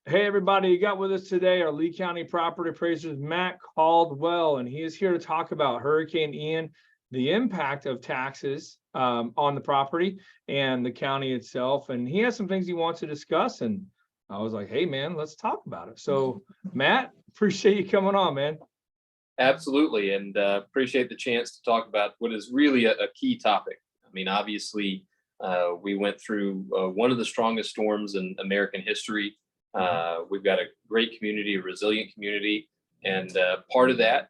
Hey, everybody, you got with us today our Lee County Property Appraiser, Matt Caldwell, and he is here to talk about Hurricane Ian, the impact of taxes on the property and the county itself. And he has some things he wants to discuss. And I was like, hey, man, let's talk about it. So, Matt, appreciate you coming on, man. Absolutely, and appreciate the chance to talk about what is really a key topic. I mean, obviously, we went through one of the strongest storms in American history. We've got a great community, a resilient community, and part of that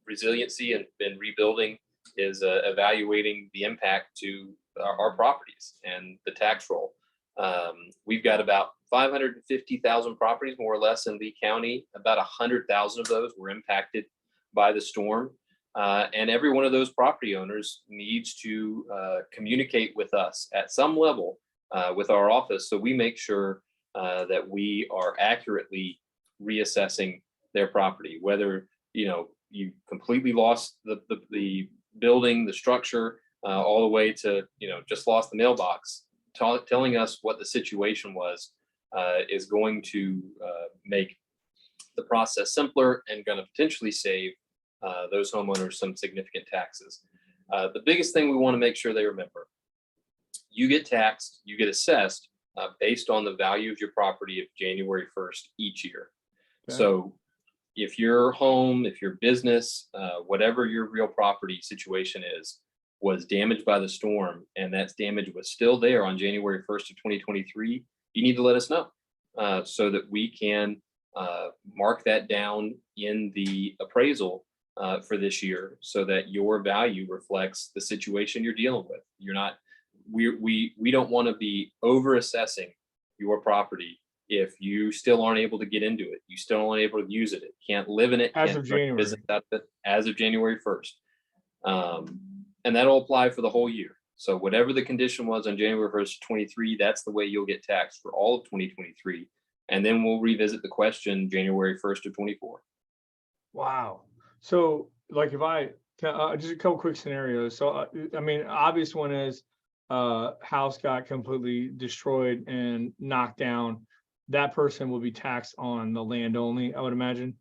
resiliency and rebuilding is evaluating the impact to our properties and the tax roll. We've got about 550,000 properties, more or less, in Lee County. About 100,000 of those were impacted by the storm. And every one of those property owners needs to communicate with us at some level with our office, so we make sure that we are accurately reassessing their property, whether you completely lost the building, the structure, all the way to just lost the mailbox. Telling us what the situation was is going to make the process simpler and going to potentially save those homeowners some significant taxes. The biggest thing we want to make sure they remember: you get taxed, you get assessed based on the value of your property of January 1st each year. Okay. So if your home, if your business, whatever your real property situation is, was damaged by the storm, and that damage was still there on January 1st of 2023, you need to let us know so that we can mark that down in the appraisal for this year, so that your value reflects the situation you're dealing with. You're not, we don't want to be over assessing your property if you still aren't able to get into it, you still aren't able to use it, can't live in it as of January. As of January 1st. And that'll apply for the whole year. So whatever the condition was on January 1st, 23, that's the way you'll get taxed for all of 2023. And then we'll revisit the question January 1st of 24. Wow. So like if I, just a couple quick scenarios. So, I mean, obvious one is house got completely destroyed and knocked down. That person will be taxed on the land only, I would imagine.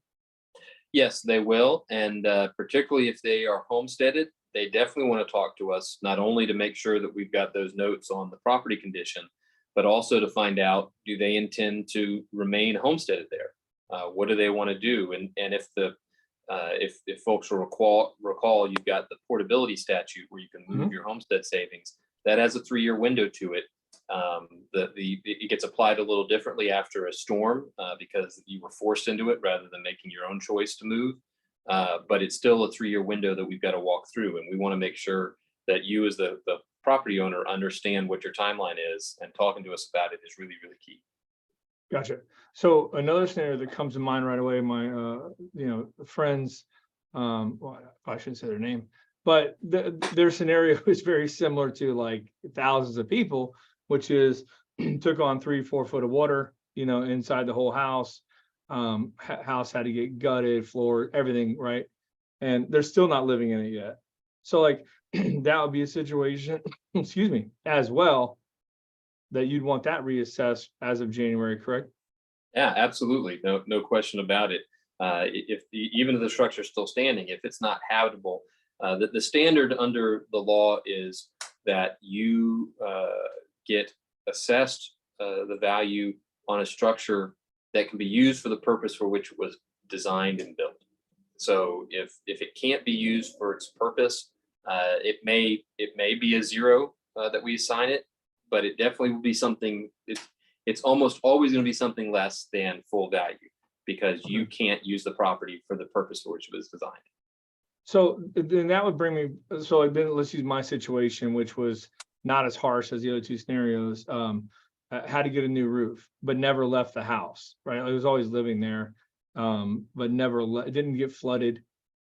Yes, they will. And particularly if they are homesteaded, they definitely want to talk to us, not only to make sure that we've got those notes on the property condition, but also to find out, do they intend to remain homesteaded there? What do they want to do? And if the if folks will recall, you've got the portability statute where you can move your homestead savings. That has a 3-year window to it. It gets applied a little differently after a storm because you were forced into it rather than making your own choice to move. But it's still a 3-year window that we've got to walk through, and we want to make sure that you as the property owner understand what your timeline is, and talking to us about it is really, really key. Gotcha. So another scenario that comes to mind right away, my friends, well, I shouldn't say their name, but their scenario is very similar to like thousands of people, which is took on 3-4 foot of water, inside the whole house. House had to get gutted, floor, everything, right? And they're still not living in it yet. So like that would be a situation, excuse me, as well, that you'd want that reassessed as of January, correct? Yeah, absolutely. No question about it. Even if the structure is still standing, if it's not habitable, the standard under the law is that you get assessed the value on a structure that can be used for the purpose for which it was designed and built. So if it can't be used for its purpose, it may be a zero that we assign it, but it definitely will be something. It's almost always going to be something less than full value, because you can't use the property for the purpose for which it was designed. So then that would bring me. So then let's use my situation, which was not as harsh as the other two scenarios. Had to get a new roof, but never left the house, right? I was always living there, but never didn't get flooded,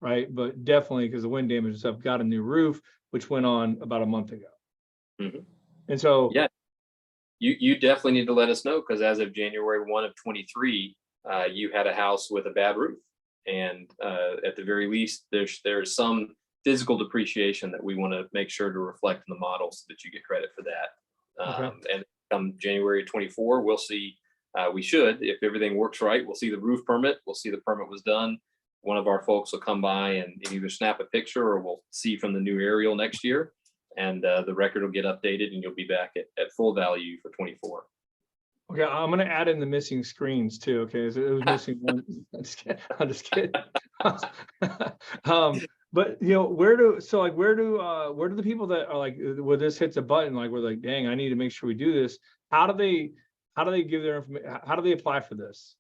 right? But definitely, because the wind damage and stuff, got a new roof, which went on about a month ago. And so, yeah, you definitely need to let us know, because as of January 1 of 23, you had a house with a bad roof, and at the very least, there's some physical depreciation that we want to make sure to reflect in the model so that you get credit for that. And come January 24, we'll see We should, if everything works right, we'll see the roof permit, we'll see the permit was done. One of our folks will come by and either snap a picture, or we'll see from the new aerial next year, and the record will get updated and you'll be back at full value for 24. Okay, I'm gonna add in the missing screens too. Okay, so it was missing one. I'm just kidding. But where do the people that are like, where this hits a button, like we're like, dang, I need to make sure we do this. How do they give their information? How do they apply for this?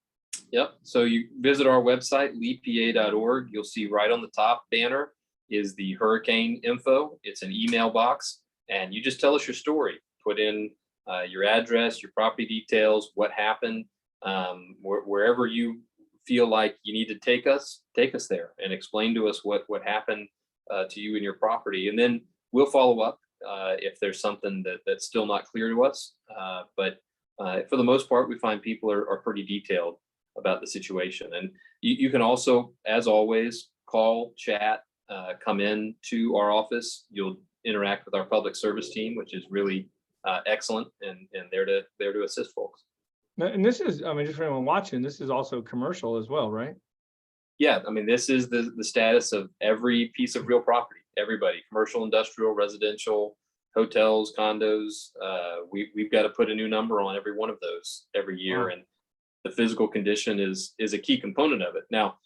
Yep. So you visit our website, leepa.org. You'll see right on the top banner is the hurricane info. It's an email box, and you just tell us your story. Put in your address, your property details, what happened, wherever you feel like you need to take us there and explain to us what happened to you and your property. And then we'll follow up if there's something that's still not clear to us. But for the most part, we find people are pretty detailed about the situation. And you can also, as always, call, chat, come in to our office. You'll interact with our public service team, which is really excellent, and there to assist folks. And this is, I mean, just for anyone watching, this is also commercial as well, right? Yeah, I mean, this is the status of every piece of real property. Everybody, commercial, industrial, residential, hotels, condos. We've got to put a new number on every one of those every year, wow. And the physical condition is a key component of it. Now,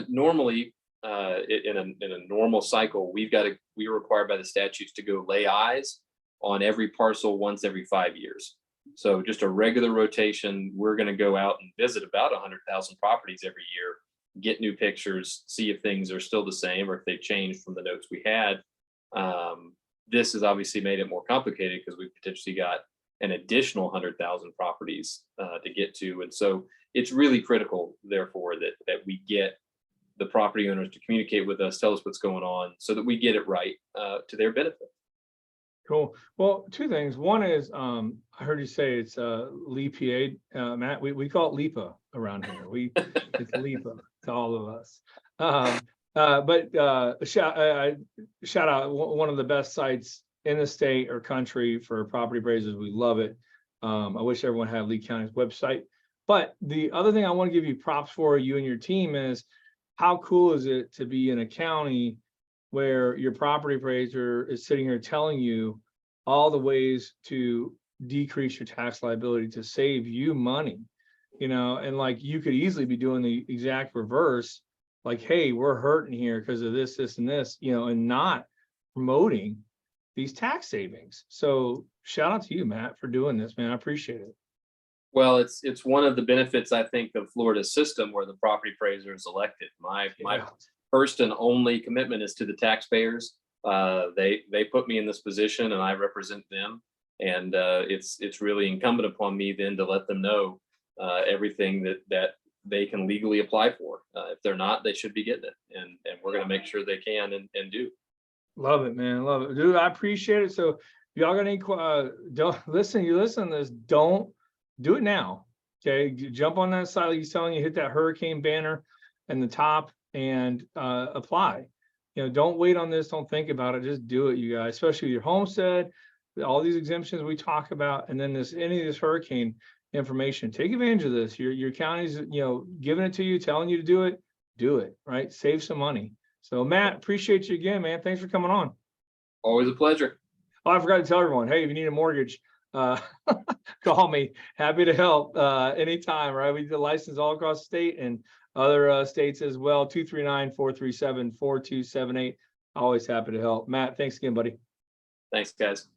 normally, in a normal cycle, we're required by the statutes to go lay eyes on every parcel once every 5 years. So just a regular rotation, we're going to go out and visit about 100,000 properties every year, get new pictures, see if things are still the same or if they've changed from the notes we had. This has obviously made it more complicated because we've potentially got an additional 100,000 properties to get to. And so it's really critical, therefore, that we get the property owners to communicate with us, tell us what's going on so that we get it right to their benefit. Cool. Well, two things. One is, I heard you say it's LEEPA, Matt. We call it LEEPA around here. It's LEEPA to all of us. But shout out one of the best sites in the state or country for property appraisers. We love it. I wish everyone had Lee County's website. But the other thing I want to give you props for, you and your team, is how cool is it to be in a county where your property appraiser is sitting here telling you all the ways to decrease your tax liability to save you money, and like you could easily be doing the exact reverse, like, hey, we're hurting here because of this, and this, and not promoting these tax savings. So shout out to you, Matt, for doing this, man. I appreciate it. Well, it's one of the benefits, I think, of Florida's system where the property appraiser is elected. My first and only commitment is to the taxpayers. They put me in this position and I represent them. And it's really incumbent upon me then to let them know everything that they can legally apply for. If they're not, they should be getting it. And we're going to make sure they can and do. Love it, man. Love it. Dude, I appreciate it. So y'all got any, don't listen, you listen to this, don't do it now. Okay. Jump on that site. Like he's telling you, hit that hurricane banner in the top and apply. Don't wait on this. Don't think about it. Just do it, you guys, especially your homestead, all these exemptions we talk about, and then any of this hurricane information. Take advantage of this. Your county's, giving it to you, telling you to do it, right? Save some money. So Matt, appreciate you again, man. Thanks for coming on. Always a pleasure. Oh, I forgot to tell everyone, hey, if you need a mortgage, call me. Happy to help anytime, right? We do license all across the state and other states as well. 239-437-4278. Always happy to help. Matt, thanks again, buddy. Thanks, guys.